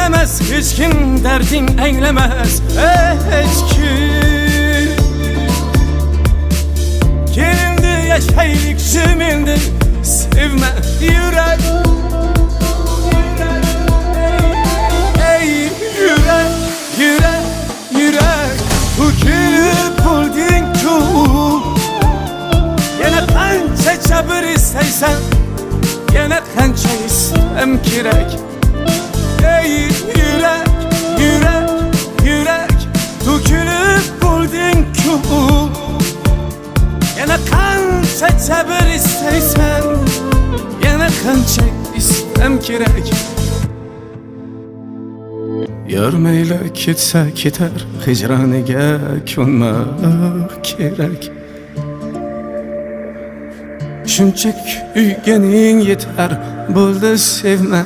eylemez, hiç kim derdin eylemez. Hiç kim kelindi yaşaylık cümindi sevme yürek. Ey yürek, yürek, yürek, bugünü buldun ki yana qancha sabır istaysan, yana qancha istem kerak. Ey yürek, yürek, yürek, bugünü buldun ki yana qancha sabır istaysan, yana qancha istem kerak. Yar mayli ketsa ketar, hicroniga ko'nmak kerak. Shunchak uyganing yetar, bo'ldi sevma